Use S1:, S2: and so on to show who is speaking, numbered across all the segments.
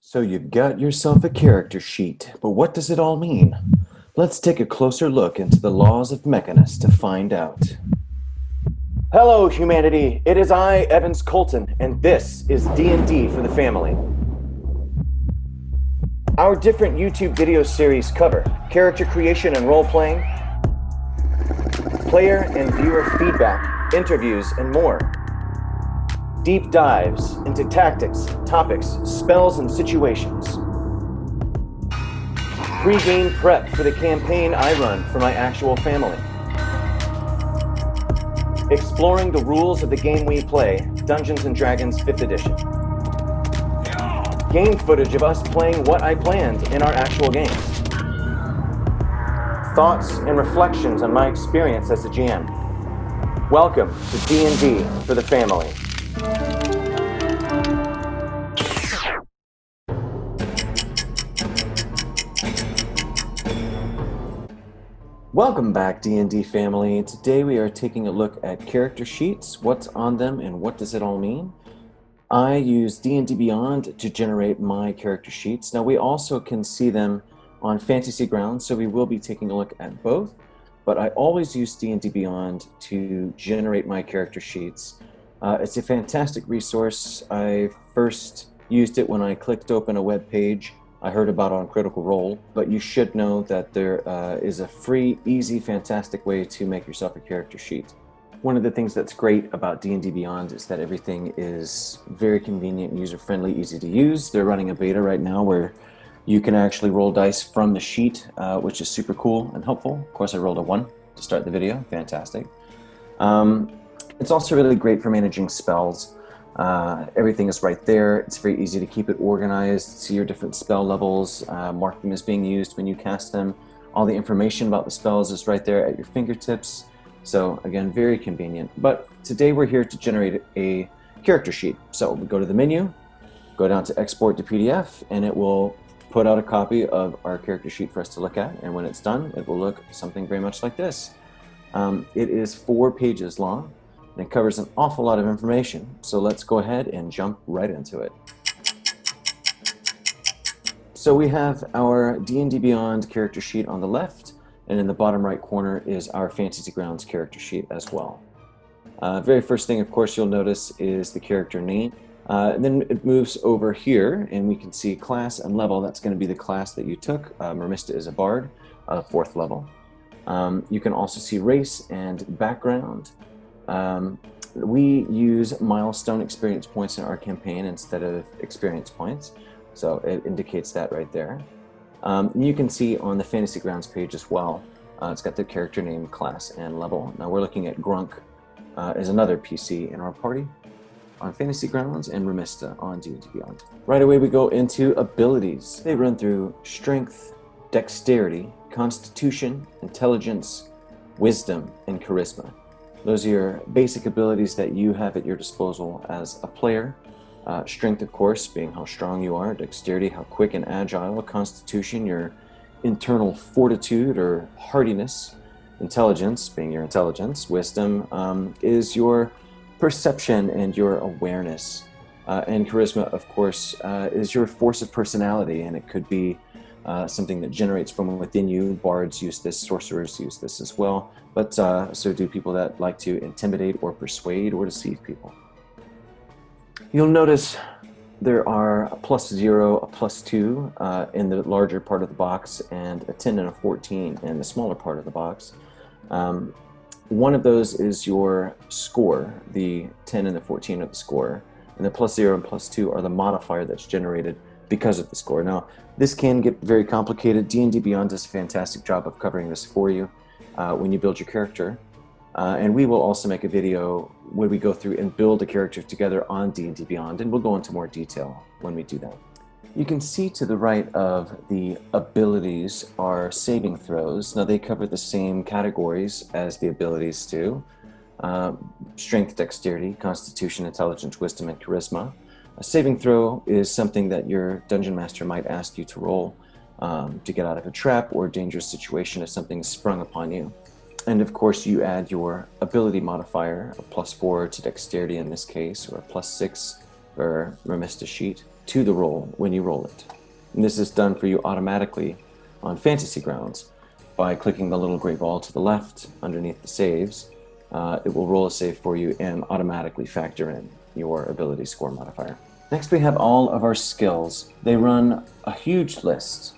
S1: So you've got yourself a character sheet, but what does it all mean? Let's take a closer look into the laws of Mechanus to find out. Hello, humanity. It is I, Evans Colton, and this is D&D for the Family. Our different YouTube video series cover character creation and role-playing, player and viewer feedback, interviews, and more. Deep dives into tactics, topics, spells, and situations. Pre-game prep for the campaign I run for my actual family. Exploring the rules of the game we play, Dungeons & Dragons 5th edition. Game footage of us playing what I planned in our actual games. Thoughts and reflections on my experience as a GM. Welcome to D&D for the Family. Welcome back, D&D family. Today we are taking a look at character sheets, what's on them and what does it all mean. I use D&D Beyond to generate my character sheets. Now we also can see them on Fantasy Grounds, so we will be taking a look at both, but I always use D&D Beyond to generate my character sheets. It's a fantastic resource. I first used it when I clicked open a web page I heard about on Critical Role, but you should know that there is a free, easy, fantastic way to make yourself a character sheet. One of the things that's great about D&D Beyond is that everything is very convenient, user-friendly, easy to use. They're running a beta right now where you can actually roll dice from the sheet, which is super cool and helpful. Of course, I rolled a 1 to start the video. Fantastic. It's also really great for managing spells. Everything is right there. It's very easy to keep it organized, see your different spell levels, mark them as being used when you cast them. All the information about the spells is right there at your fingertips. So again, very convenient. But today we're here to generate a character sheet. So we go to the menu, go down to export to PDF, and it will put out a copy of our character sheet for us to look at. And when it's done, it will look something very much like this. It is 4 pages long. And it covers an awful lot of information, so let's go ahead and jump right into it. So we have our D&D Beyond character sheet on the left, and in the bottom right corner is our Fantasy Grounds character sheet as well. Very first thing, of course, you'll notice is the character name. And then it moves over here, and we can see class and level. That's going to be the class that you took. Mermista is a bard, 4th level. You can also see race and background. We use milestone experience points in our campaign instead of experience points, so it indicates that right there. You can see on the Fantasy Grounds page as well, it's got the character name, class, and level. Now we're looking at Grunk as another PC in our party on Fantasy Grounds, and Remista on D&D Beyond. Right away we go into abilities. They run through strength, dexterity, constitution, intelligence, wisdom, and charisma. Those are your basic abilities that you have at your disposal as a player. Strength, of course, being how strong you are. Dexterity, how quick and agile. Constitution, your internal fortitude or hardiness. Intelligence, being your intelligence. Wisdom is your perception and your awareness. And charisma, of course, is your force of personality, and it could be something that generates from within you. Bards use this, sorcerers use this as well, but so do people that like to intimidate or persuade or deceive people. You'll notice there are a +0, a +2 in the larger part of the box, and a 10 and a 14 in the smaller part of the box. One of those is your score. The 10 and the 14 are the score, and the +0 and +2 are the modifier that's generated because of the score. Now, this can get very complicated. D&D Beyond does a fantastic job of covering this for you when you build your character. And we will also make a video where we go through and build a character together on D&D Beyond, and we'll go into more detail when we do that. You can see to the right of the abilities are saving throws. Now, they cover the same categories as the abilities do. Strength, dexterity, constitution, intelligence, wisdom, and charisma. A saving throw is something that your dungeon master might ask you to roll to get out of a trap or a dangerous situation if something's sprung upon you. And of course, you add your ability modifier, a +4 to dexterity in this case, or a +6 for Mermista sheet. to the roll when you roll it. And this is done for you automatically on Fantasy Grounds by clicking the little gray ball to the left underneath the saves. It will roll a save for you and automatically factor in your ability score modifier. Next, we have all of our skills. They run a huge list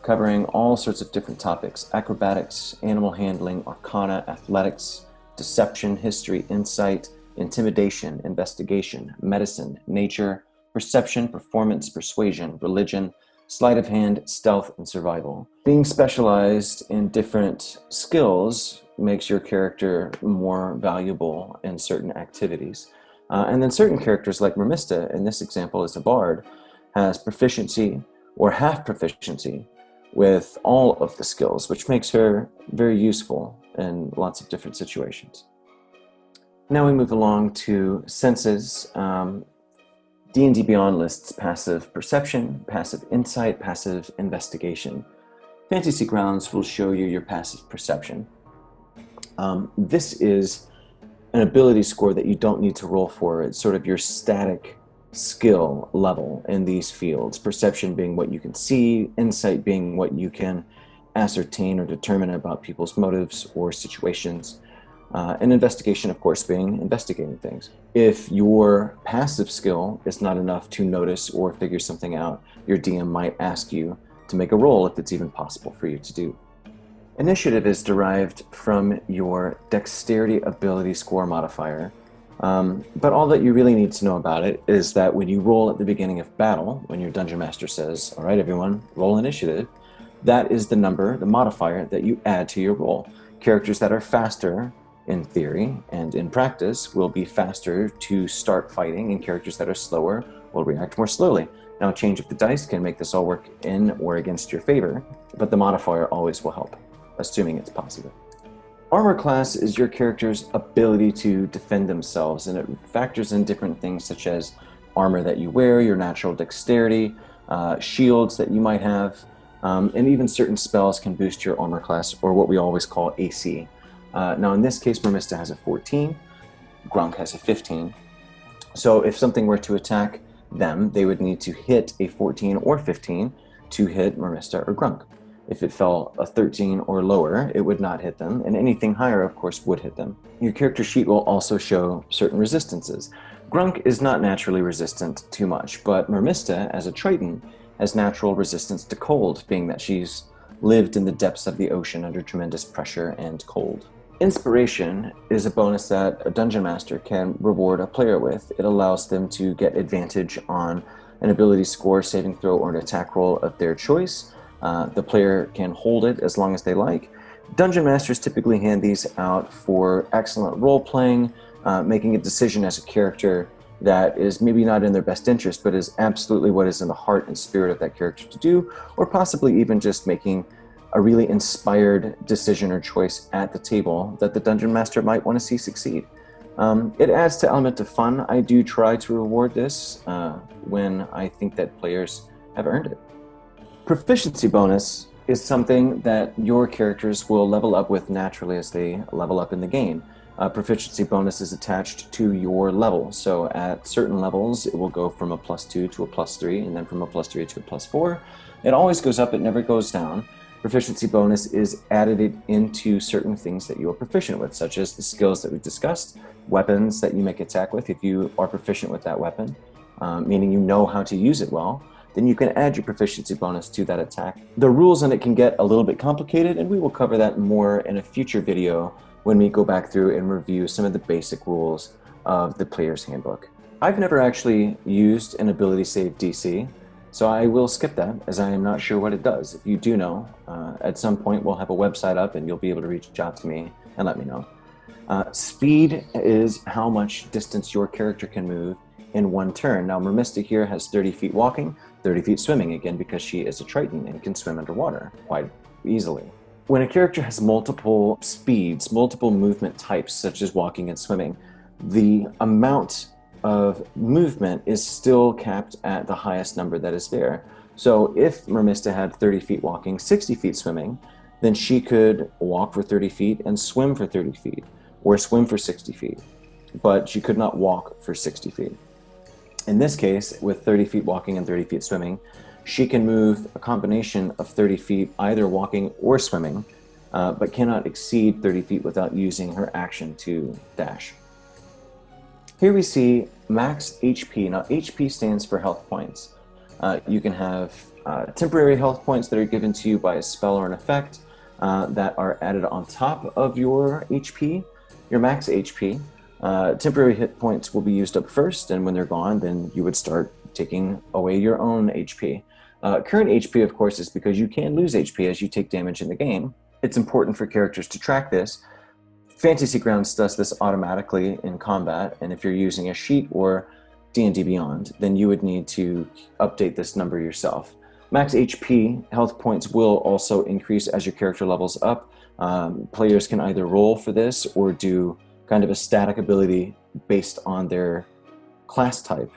S1: covering all sorts of different topics: acrobatics, animal handling, arcana, athletics, deception, history, insight, intimidation, investigation, medicine, nature, perception, performance, persuasion, religion, sleight of hand, stealth, and survival. Being specialized in different skills makes your character more valuable in certain activities. And then certain characters, like Mermista, in this example is a bard, has proficiency or half proficiency with all of the skills, which makes her very useful in lots of different situations. Now we move along to senses. D&D Beyond lists passive perception, passive insight, passive investigation. Fantasy Grounds will show you your passive perception. This is an ability score that you don't need to roll for. It's sort of your static skill level in these fields. Perception being what you can see, insight being what you can ascertain or determine about people's motives or situations, and investigation, of course, being investigating things. If your passive skill is not enough to notice or figure something out, your DM might ask you to make a roll if it's even possible for you to do. Initiative is derived from your dexterity ability score modifier, but all that you really need to know about it is that when you roll at the beginning of battle, when your Dungeon Master says, "All right, everyone, roll initiative," that is the number, the modifier that you add to your roll. Characters that are faster, in theory and in practice, will be faster to start fighting, and characters that are slower will react more slowly. Now, a change of the dice can make this all work in or against your favor, but the modifier always will help, assuming it's positive. Armor class is your character's ability to defend themselves, and it factors in different things such as armor that you wear, your natural dexterity, shields that you might have, and even certain spells can boost your armor class, or what we always call AC. Now in this case, Mermista has a 14, Grunk has a 15. So if something were to attack them, they would need to hit a 14 or 15 to hit Mermista or Grunk. If it fell a 13 or lower, it would not hit them, and anything higher, of course, would hit them. Your character sheet will also show certain resistances. Grunk is not naturally resistant to much, but Mermista, as a Triton, has natural resistance to cold, being that she's lived in the depths of the ocean under tremendous pressure and cold. Inspiration is a bonus that a Dungeon Master can reward a player with. It allows them to get advantage on an ability score, saving throw, or an attack roll of their choice. The player can hold it as long as they like. Dungeon Masters typically hand these out for excellent role-playing, making a decision as a character that is maybe not in their best interest, but is absolutely what is in the heart and spirit of that character to do, or possibly even just making a really inspired decision or choice at the table that the Dungeon Master might want to see succeed. It adds to element of fun. I do try to reward this when I think that players have earned it. Proficiency bonus is something that your characters will level up with naturally as they level up in the game. Proficiency bonus is attached to your level, so at certain levels it will go from a +2 to a +3, and then from a +3 to a +4. It always goes up, it never goes down. Proficiency bonus is added into certain things that you are proficient with, such as the skills that we've discussed, weapons that you make attack with. If you are proficient with that weapon, meaning you know how to use it well, then you can add your proficiency bonus to that attack. The rules on it can get a little bit complicated, and we will cover that more in a future video when we go back through and review some of the basic rules of the Player's Handbook. I've never actually used an ability save DC, so I will skip that, as I am not sure what it does. If you do know, at some point we'll have a website up and you'll be able to reach out to me and let me know. Speed is how much distance your character can move in one turn. Now, Mermista here has 30 feet walking, 30 feet swimming, again, because she is a Triton and can swim underwater quite easily. When a character has multiple speeds, multiple movement types, such as walking and swimming, the amount of movement is still capped at the highest number that is there. So if Mermista had 30 feet walking, 60 feet swimming, then she could walk for 30 feet and swim for 30 feet, or swim for 60 feet, but she could not walk for 60 feet. In this case, with 30 feet walking and 30 feet swimming, she can move a combination of 30 feet either walking or swimming, but cannot exceed 30 feet without using her action to dash. Here we see max HP. Now, HP stands for health points. You can have temporary health points that are given to you by a spell or an effect that are added on top of your HP, your max HP. Temporary hit points will be used up first, and when they're gone, then you would start taking away your own HP. Current HP, of course, is because you can lose HP as you take damage in the game. It's important for characters to track this. Fantasy Grounds does this automatically in combat, and if you're using a sheet or D&D Beyond, then you would need to update this number yourself. Max HP health points will also increase as your character levels up. Players can either roll for this or do kind of a static ability based on their class type.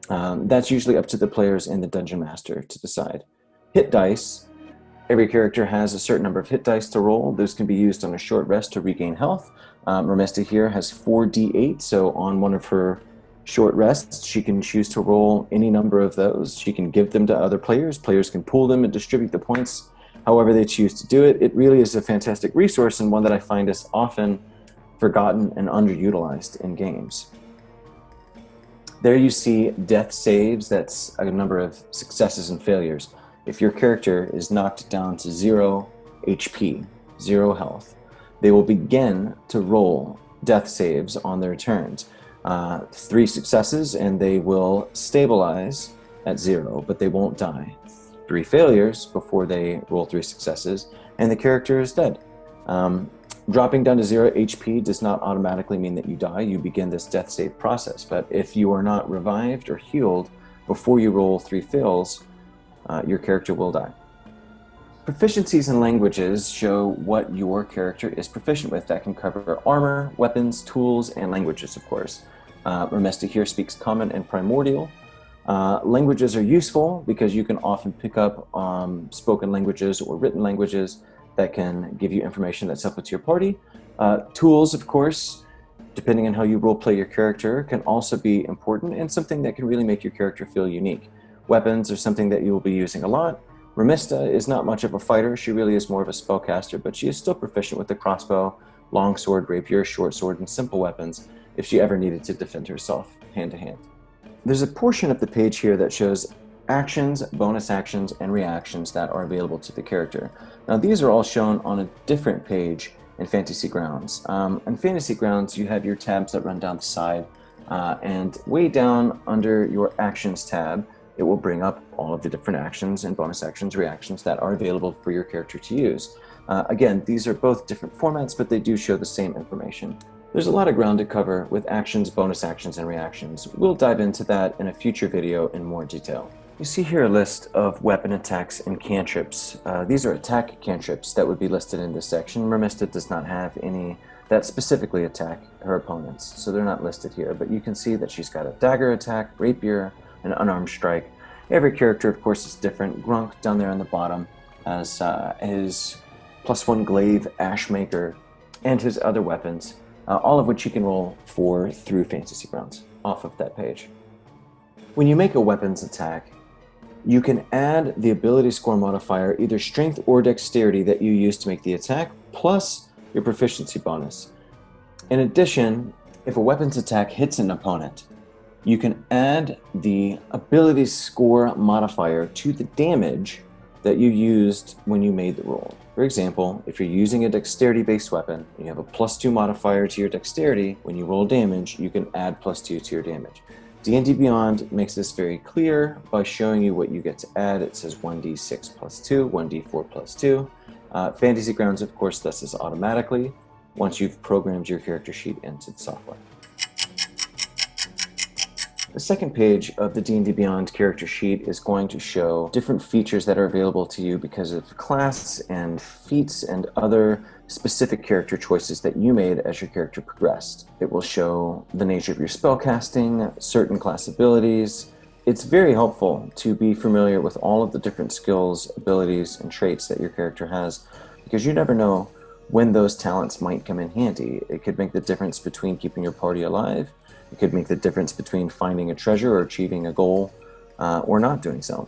S1: That's usually up to the players and the Dungeon Master to decide. Hit dice. Every character has a certain number of hit dice to roll. Those can be used on a short rest to regain health. Ramesta here has 4d8, so on one of her short rests, she can choose to roll any number of those. She can give them to other players. Players can pool them and distribute the points however they choose to do it. It really is a fantastic resource and one that I find is often forgotten and underutilized in games. There you see death saves. That's a number of successes and failures. If your character is knocked down to 0 HP, 0 health, they will begin to roll death saves on their turns. 3 successes and they will stabilize at 0, but they won't die. 3 failures before they roll 3 successes, and the character is dead. Dropping down to 0 HP does not automatically mean that you die. You begin this death save process, but if you are not revived or healed before you roll 3 fails, your character will die. Proficiencies in languages show what your character is proficient with. That can cover armor, weapons, tools, and languages, of course. Ramesta here speaks Common and Primordial. Languages are useful because you can often pick up spoken languages or written languages that can give you information that's helpful to your party. Tools, of course, depending on how you roleplay your character, can also be important and something that can really make your character feel unique. Weapons are something that you will be using a lot. Ramesta is not much of a fighter. She really is more of a spellcaster, but she is still proficient with the crossbow, longsword, rapier, short sword, and simple weapons if she ever needed to defend herself hand to hand. There's a portion of the page here that shows actions, bonus actions, and reactions that are available to the character. Now these are all shown on a different page in Fantasy Grounds. In Fantasy Grounds, you have your tabs that run down the side, and way down under your Actions tab, it will bring up all of the different actions and bonus actions, reactions that are available for your character to use. Again, these are both different formats, but they do show the same information. There's a lot of ground to cover with actions, bonus actions, and reactions. We'll dive into that in a future video in more detail. You see here a list of weapon attacks and cantrips. These are attack cantrips that would be listed in this section. Ramesta does not have any that specifically attack her opponents, so they're not listed here, but you can see that she's got a dagger attack, rapier, an unarmed strike. Every character, of course, is different. Grunk down there on the bottom has his +1 glaive, ashmaker, and his other weapons, all of which you can roll for through Fantasy Grounds off of that page. When you make a weapons attack, you can add the ability score modifier, either strength or dexterity, that you use to make the attack, plus your proficiency bonus. In addition, if a weapons attack hits an opponent, you can add the ability score modifier to the damage that you used when you made the roll. For example, if you're using a dexterity-based weapon, and you have a +2 modifier to your dexterity, when you roll damage, you can add +2 to your damage. D&D Beyond makes this very clear by showing you what you get to add. It says 1d6 +2, 1d4 +2. Fantasy Grounds, of course, does this automatically once you've programmed your character sheet into the software. The second page of the D&D Beyond character sheet is going to show different features that are available to you because of class and feats and other specific character choices that you made as your character progressed. It will show the nature of your spellcasting, certain class abilities. It's very helpful to be familiar with all of the different skills, abilities, and traits that your character has, because you never know when those talents might come in handy. It could make the difference between keeping your party alive It could make the difference between finding a treasure or achieving a goal, or not doing so.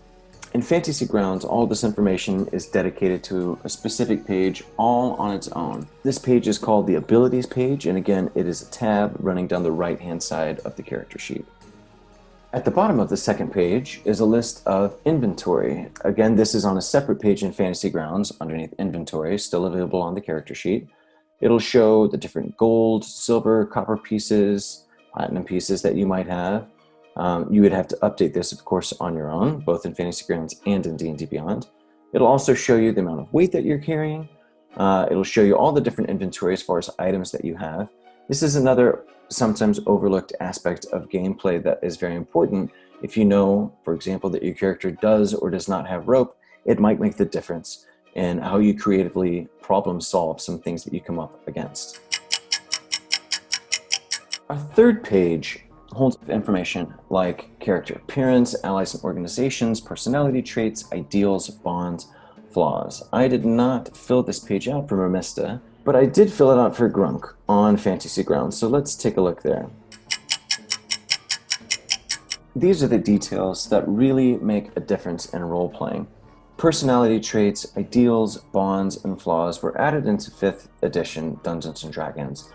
S1: In Fantasy Grounds, all this information is dedicated to a specific page all on its own. This page is called the Abilities page, and again, it is a tab running down the right-hand side of the character sheet. At the bottom of the second page is a list of inventory. Again, this is on a separate page in Fantasy Grounds underneath Inventory, still available on the character sheet. It'll show the different gold, silver, copper pieces, platinum pieces that you might have. You would have to update this, of course, on your own, both in Fantasy Grounds and in D&D Beyond. It'll also show you the amount of weight that you're carrying. It'll show you all the different inventory as far as items that you have. This is another sometimes overlooked aspect of gameplay that is very important. If you know, for example, that your character does or does not have rope, it might make the difference in how you creatively problem solve some things that you come up against. Our third page holds information like character appearance, allies and organizations, personality traits, ideals, bonds, flaws. I did not fill this page out for Mermista, but I did fill it out for Grunk on Fantasy Grounds, so let's take a look there. These are the details that really make a difference in role-playing. Personality traits, ideals, bonds, and flaws were added into 5th edition Dungeons & Dragons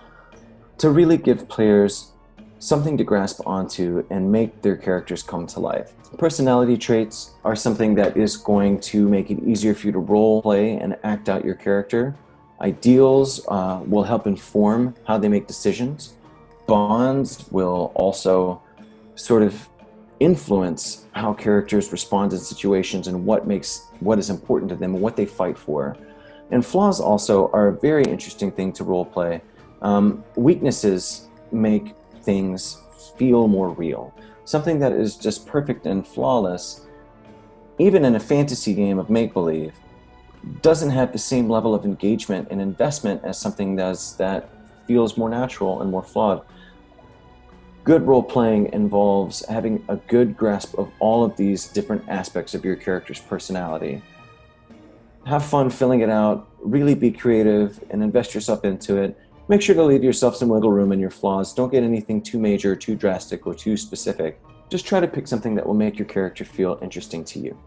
S1: to really give players something to grasp onto and make their characters come to life. Personality traits are something that is going to make it easier for you to role play and act out your character. Ideals will help inform how they make decisions. Bonds will also sort of influence how characters respond in situations and what is important to them and what they fight for. And flaws also are a very interesting thing to role play. Weaknesses make things feel more real. Something that is just perfect and flawless, even in a fantasy game of make-believe, doesn't have the same level of engagement and investment as something that feels more natural and more flawed. Good role-playing involves having a good grasp of all of these different aspects of your character's personality. Have fun filling it out, really be creative, and invest yourself into it. Make sure to leave yourself some wiggle room in your flaws. Don't get anything too major, too drastic, or too specific. Just try to pick something that will make your character feel interesting to you.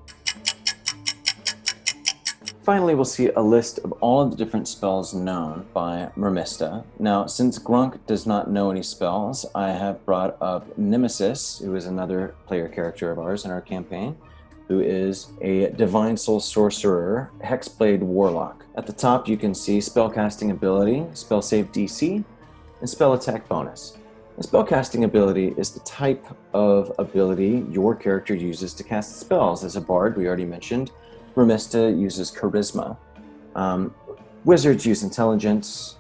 S1: Finally, we'll see a list of all of the different spells known by Mermista. Now, since Grunk does not know any spells, I have brought up Nemesis, who is another player character of ours in our campaign, who is a Divine Soul Sorcerer, Hexblade Warlock. At the top, you can see Spellcasting Ability, Spell Save DC, and Spell Attack Bonus. The Spellcasting Ability is the type of ability your character uses to cast spells. As a bard, we already mentioned, Mermista uses Charisma. Wizards use Intelligence,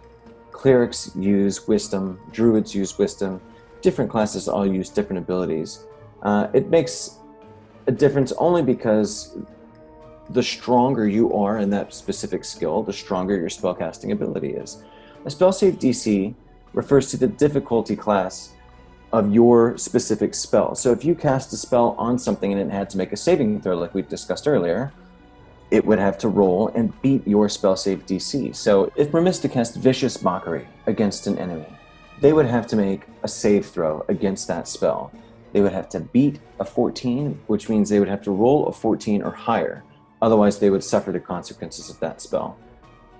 S1: Clerics use Wisdom, Druids use Wisdom. Different classes all use different abilities. It makes a difference only because the stronger you are in that specific skill, the stronger your spellcasting ability is. A spell save DC refers to the difficulty class of your specific spell. So if you cast a spell on something and it had to make a saving throw like we discussed earlier, it would have to roll and beat your spell save DC. So if Mermista cast Vicious Mockery against an enemy, they would have to make a save throw against that spell. They would have to beat a 14, which means they would have to roll a 14 or higher. Otherwise, they would suffer the consequences of that spell.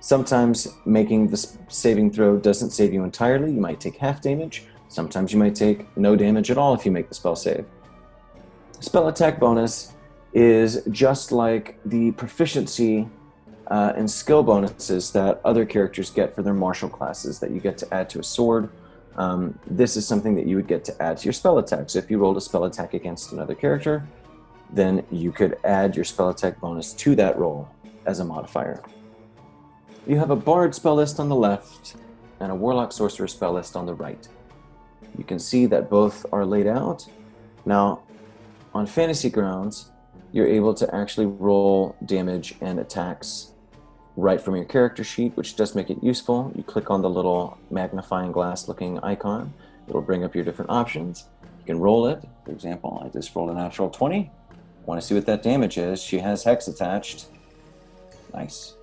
S1: Sometimes making the saving throw doesn't save you entirely. You might take half damage. Sometimes you might take no damage at all if you make the spell save. Spell attack bonus is just like the proficiency and skill bonuses that other characters get for their martial classes that you get to add to a sword. This is something that you would get to add to your spell attack. So if you rolled a spell attack against another character, then you could add your spell attack bonus to that roll as a modifier. You have a bard spell list on the left and a warlock sorcerer spell list on the right. You can see that both are laid out. Now, on Fantasy Grounds, you're able to actually roll damage and attacks right from your character sheet, which does make it useful. You click on the little magnifying glass looking icon. It'll bring up your different options. You can roll it. For example, I just rolled a natural 20. Want to see what that damage is. She has Hex attached. Nice.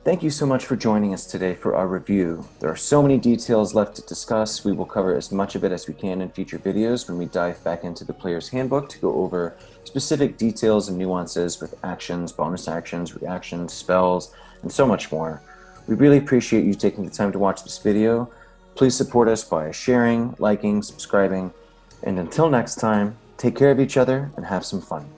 S1: Thank you so much for joining us today for our review. There are so many details left to discuss. We will cover as much of it as we can in future videos when we dive back into the player's handbook to go over specific details and nuances with actions, bonus actions, reactions, spells, and so much more. We really appreciate you taking the time to watch this video. Please support us by sharing, liking, subscribing, and until next time, take care of each other and have some fun.